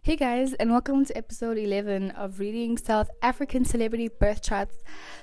Hey guys, and welcome to episode 11 of reading South African celebrity birth charts.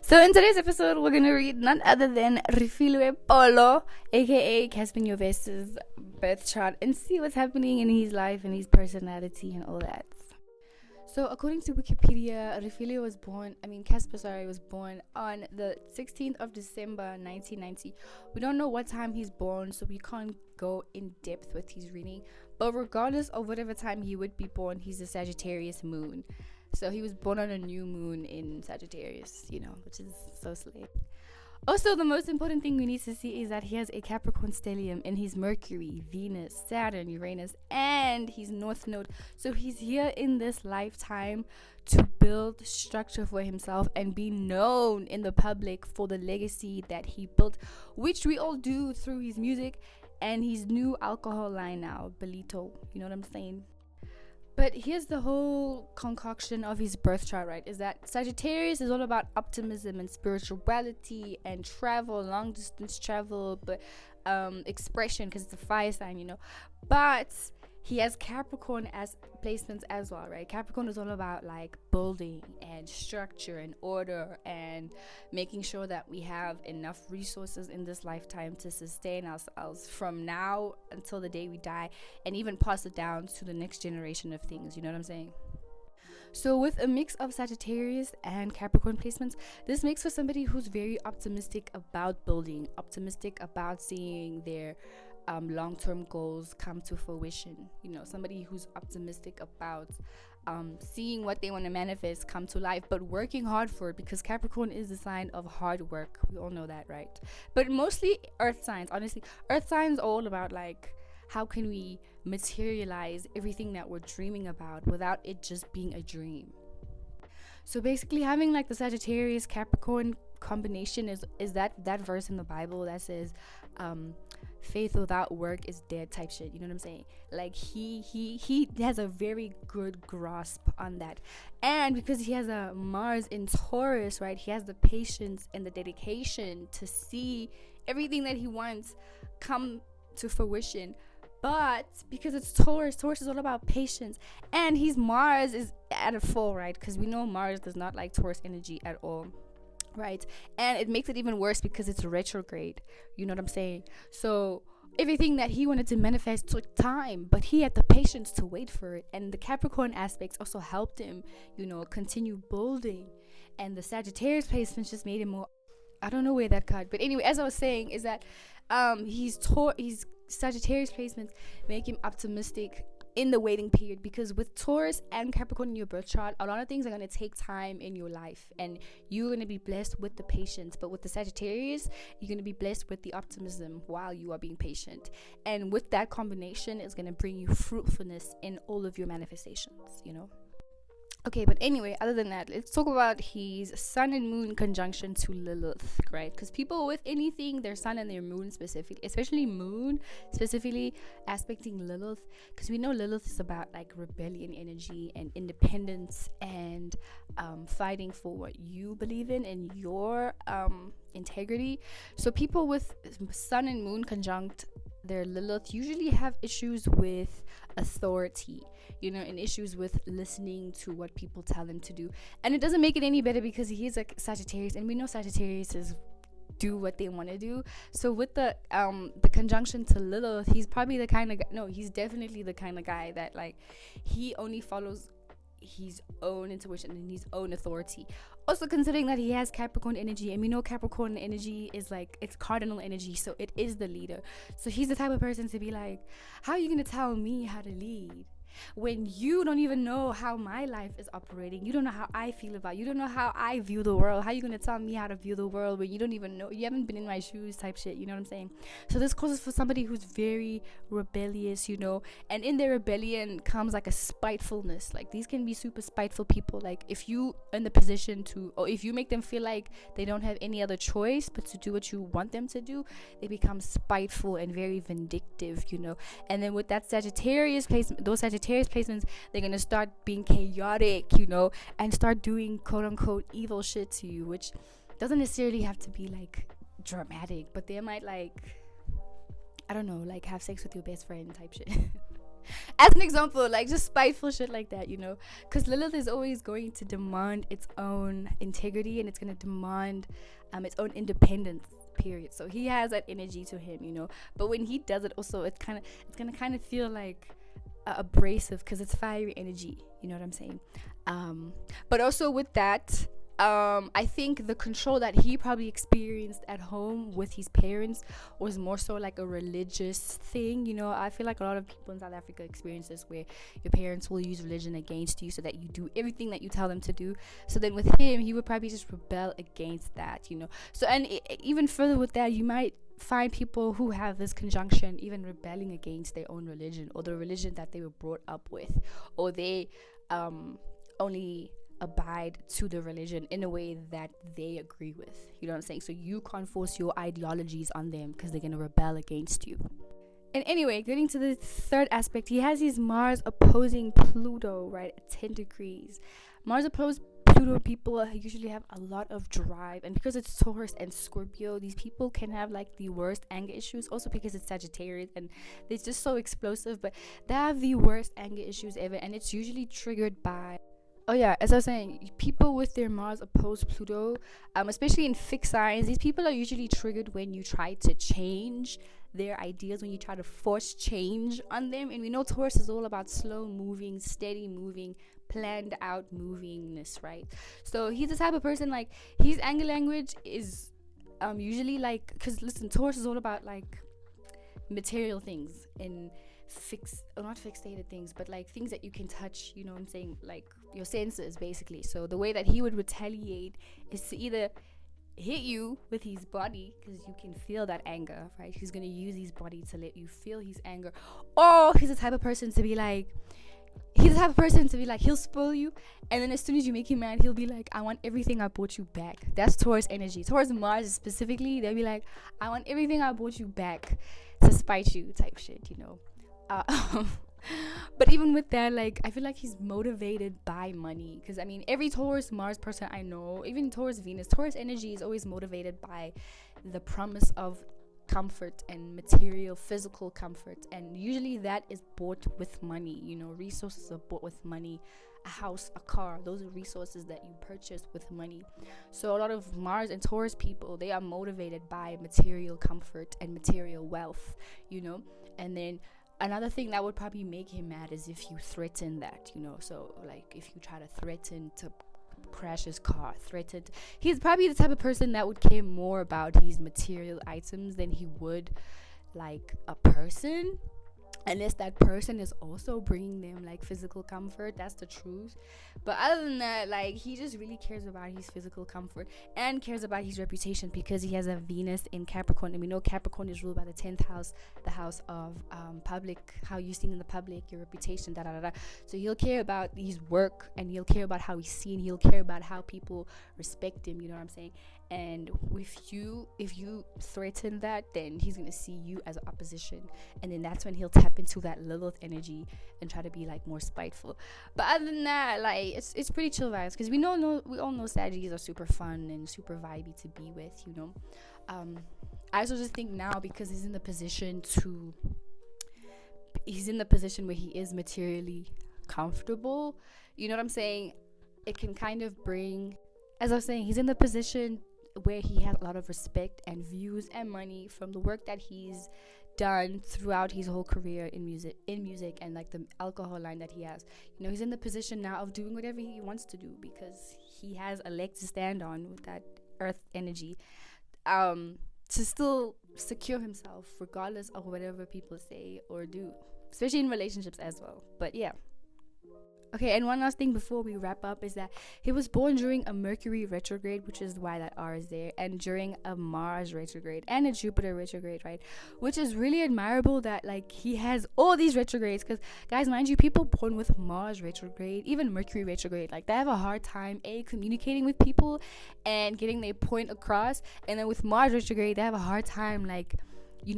So in today's episode, we're going to read none other than Refilwe Polo, aka Cassper Nyovest's birth chart, and see what's happening in his life and his personality and all that. So according to Wikipedia, Cassper was born on the 16th of December 1990. We don't know what time he's born, so we can't go in depth with his reading. But regardless of whatever time he would be born, he's a Sagittarius moon. So he was born on a new moon in Sagittarius, which is so slay. Also, the most important thing we need to see is that he has a Capricorn stellium in his Mercury, Venus, Saturn, Uranus, and his North Node. So he's here in this lifetime to build structure for himself and be known in the public for the legacy that he built, which we all do through his music and his new alcohol line now, Belito. You know what I'm saying? But here's the whole concoction of his birth chart, right? Is that Sagittarius is all about optimism and spirituality and travel, long distance travel, but expression, because it's a fire sign, But he has Capricorn as placements as well, right? Capricorn is all about like building and structure and order and making sure that we have enough resources in this lifetime to sustain ourselves from now until the day we die, and even pass it down to the next generation of things. You know what I'm saying? So with a mix of Sagittarius and Capricorn placements, this makes for somebody who's very optimistic about building, optimistic about seeing their long-term goals come to fruition. Somebody who's optimistic about seeing what they want to manifest come to life, but working hard for it, because Capricorn is the sign of hard work. We all know that, right? But mostly earth signs. Honestly, earth signs are all about like, how can we materialize everything that we're dreaming about without it just being a dream? So basically, having like the Sagittarius Capricorn combination is that verse in the Bible that says faith without work is dead type shit. You know what I'm saying? Like he has a very good grasp on that. And because he has a Mars in Taurus, right, he has the patience and the dedication to see everything that he wants come to fruition. But because it's Taurus is all about patience, and his Mars is at a full, right? Because we know Mars does not like Taurus energy at all, right? And it makes it even worse because it's retrograde. You know what I'm saying? So everything that he wanted to manifest took time, but he had the patience to wait for it. And the Capricorn aspects also helped him, continue building. And the Sagittarius placements just made him more. I don't know where that card, but anyway, as I was saying, is that he's Sagittarius placements make him optimistic in the waiting period, because with Taurus and Capricorn in your birth chart, a lot of things are going to take time in your life, and you're going to be blessed with the patience. But with the Sagittarius, you're going to be blessed with the optimism while you are being patient, and with that combination, it's going to bring you fruitfulness in all of your manifestations. Okay, but anyway, other than that, let's talk about his sun and moon conjunction to Lilith, right? Because people with anything, their sun and their moon specifically, especially moon specifically aspecting Lilith, because we know Lilith is about like rebellion energy and independence and fighting for what you believe in and your integrity. So people with sun and moon conjunct their Lilith usually have issues with authority, and issues with listening to what people tell them to do. And it doesn't make it any better because he is a Sagittarius, and we know Sagittarius do what they want to do. So with the conjunction to Lilith, he's probably the kind of he's definitely the kind of guy that like he only follows his own intuition and his own authority. Also considering that he has Capricorn energy, and we know Capricorn energy is like, it's cardinal energy, so it is the leader. So he's the type of person to be like, how are you gonna tell me how to lead when you don't even know how my life is operating? You don't know how I feel about you don't know how I view the world. How are you gonna tell me how to view the world when you don't even know, you haven't been in my shoes type shit? You know what I'm saying? So this causes for somebody who's very rebellious, and in their rebellion comes like a spitefulness. Like these can be super spiteful people. Like if you in the position to, or if you make them feel like they don't have any other choice but to do what you want them to do, they become spiteful and very vindictive. And then with that Sagittarius placement, those Sagittarius placements, they're gonna start being chaotic, and start doing quote unquote evil shit to you, which doesn't necessarily have to be like dramatic, but they might like, I don't know, like have sex with your best friend type shit. As an example, like just spiteful shit like that, you know, because Lilith is always going to demand its own integrity, and it's going to demand its own independence, period. So he has that energy to him, you know, but when he does it also, it's gonna kind of feel like abrasive because it's fiery energy, you know what I'm saying? But also with that, I think the control that he probably experienced at home with his parents was more so like a religious thing, you know. I feel like a lot of people in South Africa experience this, where your parents will use religion against you so that you do everything that you tell them to do. So then with him, he would probably just rebel against that, you know. So, and even further with that, you might find people who have this conjunction even rebelling against their own religion, or the religion that they were brought up with, or they only abide to the religion in a way that they agree with, you know what I'm saying? So you can't force your ideologies on them because they're going to rebel against you. And anyway, getting to the third aspect, he has his Mars opposing Pluto, right, at 10 degrees. Mars opposed Pluto people usually have a lot of drive, and because it's Taurus and Scorpio, these people can have like the worst anger issues, also because it's Sagittarius and they're just so explosive, but they have the worst anger issues ever, and it's usually triggered by, oh yeah, as I was saying, people with their Mars opposed Pluto, especially in fixed signs, these people are usually triggered when you try to change their ideas, when you try to force change on them. And we know Taurus is all about slow moving, steady moving, planned out movingness, right? So he's the type of person, like, his anger language is usually because listen, Taurus is all about like material things and not fixated things, but like things that you can touch, you know what I'm saying, like your senses basically. So the way that he would retaliate is to either hit you with his body, because you can feel that anger, right? He's gonna use his body to let you feel his anger, or he's the type of person to be like, he'll spoil you, and then as soon as you make him mad, he'll be like, I want everything I bought you back. That's Taurus energy. Taurus Mars specifically, they'll be like, I want everything I bought you back, to spite you type shit, you know. But even with that, like, I feel like he's motivated by money, because I mean, every Taurus Mars person I know, even Taurus Venus, Taurus energy is always motivated by the promise of comfort and material, physical comfort, and usually that is bought with money, you know. Resources are bought with money. A house, a car, those are resources that you purchase with money. So a lot of Mars and Taurus people, they are motivated by material comfort and material wealth, you know. And then another thing that would probably make him mad is if you threaten that, you know. So like if you try to threaten to crash his car, he's probably the type of person that would care more about his material items than he would like a person, unless that person is also bringing them like physical comfort. That's the truth. But other than that, like, he just really cares about his physical comfort and cares about his reputation, because he has a Venus in Capricorn, and we know Capricorn is ruled by the 10th house, the house of public, how you're seen in the public, your reputation, so he'll care about his work, and he'll care about how he's seen, he'll care about how people respect him, you know what I'm saying? And if you threaten that, then he's gonna see you as an opposition, and then that's when he'll tap into that Lilith energy and try to be like more spiteful. But other than that, like, it's pretty chill vibes, because we all know Saggies are super fun and super vibey to be with, you know. I also just think now, because he's in the position where he is materially comfortable, you know what I'm saying, it can kind of bring, as I was saying, he's in the position where he has a lot of respect and views and money from the work that he's done throughout his whole career in music, and like the alcohol line that he has. You know, he's in the position now of doing whatever he wants to do, because he has a leg to stand on with that earth energy, to still secure himself regardless of whatever people say or do, especially in relationships as well. But yeah. Okay, and one last thing before we wrap up is that he was born during a Mercury retrograde, which is why that R is there, and during a Mars retrograde and a Jupiter retrograde, right? Which is really admirable that, like, he has all these retrogrades, because, guys, mind you, people born with Mars retrograde, even Mercury retrograde, like, they have a hard time, communicating with people and getting their point across. And then with Mars retrograde, they have a hard time, like,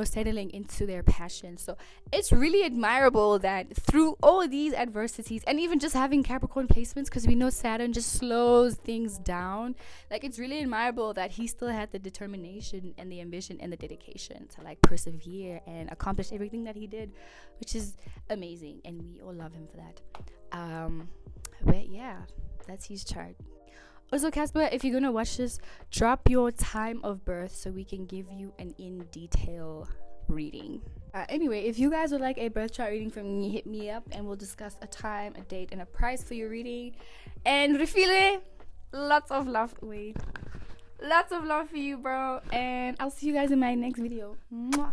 settling into their passion. So it's really admirable that through all these adversities, and even just having Capricorn placements, because we know Saturn just slows things down, like it's really admirable that he still had the determination and the ambition and the dedication to like persevere and accomplish everything that he did, which is amazing, and we all love him for that. But yeah, that's his chart. Also, Cassper, if you're gonna watch this, drop your time of birth so we can give you an in detail reading. Anyway, if you guys would like a birth chart reading from me, hit me up and we'll discuss a time, a date, and a price for your reading. And Refile, lots of love for you, bro. And I'll see you guys in my next video. Mwah.